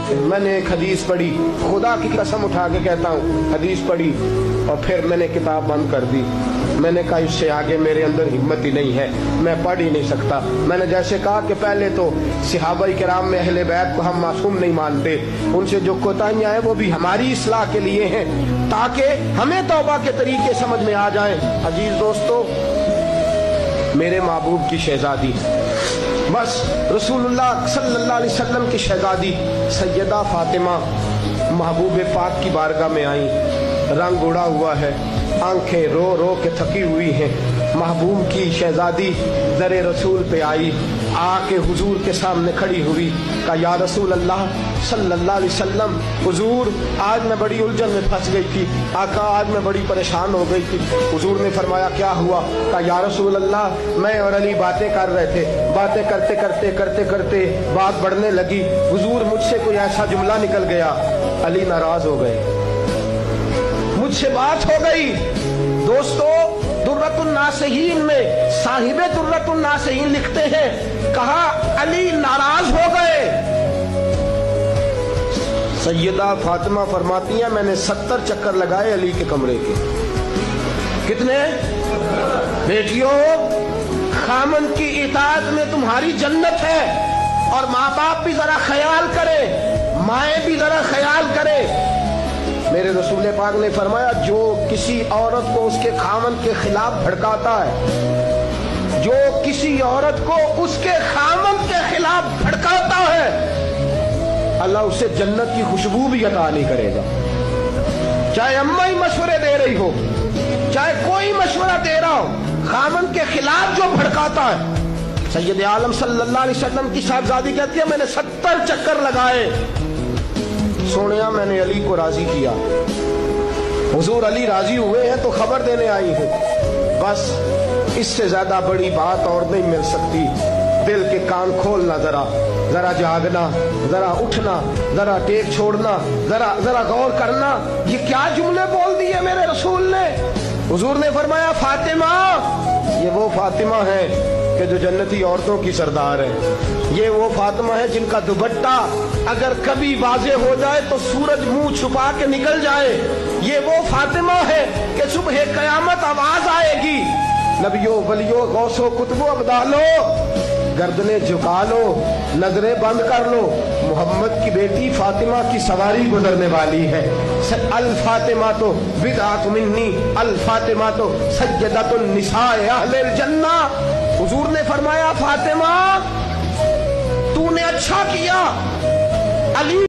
मैंने एक हदीस पढ़ी, खुदा की कसम उठा के कहता हूँ, हदीस पढ़ी और फिर मैंने किताब बंद कर दी। मैंने कहा इससे आगे मेरे अंदर हिम्मत ही नहीं है, मैं पढ़ ही नहीं सकता। मैंने जैसे कहा कि पहले तो सहाबा किराम में अहले बैत को हम मासूम नहीं मानते, उनसे जो कोताहियां हैं वो भी हमारी इस्लाह के लिए हैं, ताकि हमें तौबा के तरीके समझ में आ जाएं। अजीज दोस्तों, मेरे महबूब की शहजादी, बस रसूलुल्लाह सल्लल्लाहु अलैहि वसल्लम की शहजादी सैयदा फातिमा महबूब पाक की बारगाह में आई। रंग उड़ा हुआ है, आंखें रो रो के थकी हुई हैं। महबूब की शहजादी दरे रसूल पे आई, आके हुजूर के सामने खड़ी हुई, कहा या रसूल अल्लाह सल्लल्लाहु अलैहि वसल्लम, हुजूर आज मैं बड़ी उलझन में फंस गई थी, आका आज मैं बड़ी परेशान हो गई थी। हुजूर ने फरमाया क्या हुआ? कहा या रसूल अल्लाह मैं और अली बातें कर रहे थे, बातें करते करते करते करते बात बढ़ने लगी, हुजूर मुझसे कोई ऐसा जुमला निकल गया, अली नाराज हो गए, मुझसे बात हो गई। दोस्तों, दुर्रतुन नासिहीन में साहिबे दुर्रतुन नासिहीन लिखते हैं, कहा अली नाराज हो गए। सैयदा फातिमा फरमाती हैं मैंने 70 चक्कर लगाए अली के कमरे के। कितने? बेटियों, खामन की इताअत में तुम्हारी जन्नत है, और माँ बाप भी जरा ख्याल करे, माएँ भी जरा ख्याल करे। मेरे रसूल पाक ने फरमाया जो किसी औरत को उसके खामन के खिलाफ भड़काता है, जो किसी औरत को उसके खामन के खिलाफ भड़काता है, अल्लाह उसे जन्नत की खुशबू भी अता नहीं करेगा। चाहे अम्मा ही मशवरे दे रही हो, चाहे कोई मशवरा दे रहा हो, खामन के खिलाफ जो भड़काता है। सैयद आलम सल्लल्लाहु अलैहि वसल्लम की साहबजादी कहती है मैंने 70 चक्कर लगाए, सोनिया मैंने अली को राजी किया। हुजूर अली राजी हुए हैं तो खबर देने आई हूं, बस इससे ज्यादा बड़ी बात और नहीं मिल सकती। दिल के कान खोलना, जरा जागना, जरा उठना, जरा टेक छोड़ना, जरा गौर करना। ये क्या जुमले बोल दिए मेरे रसूल ने? हुजूर ने फरमाया फातिमा, ये वो फातिमा है कि जो जन्नती औरतों की सरदार है। ये वो फातिमा है जिनका दुपट्टा अगर कभी वाज़े हो जाए तो सूरज मुंह छुपा के निकल जाए। ये वो फातिमा है कि सुबह कयामत आवाज आएगी, नबियों वलियों गौसो कुतुबो अब्दालो, गर्दने झुका लो, नजरें बंद कर लो, मोहम्मद की बेटी फातिमा की सवारी गुजरने वाली है। अल फातिमा तो बिदअत मिन्नी, अल फातिमा तो सय्यदतुन निसाए अहलिल जन्ना। हुजूर ने फरमाया फातिमा तूने अच्छा किया, अली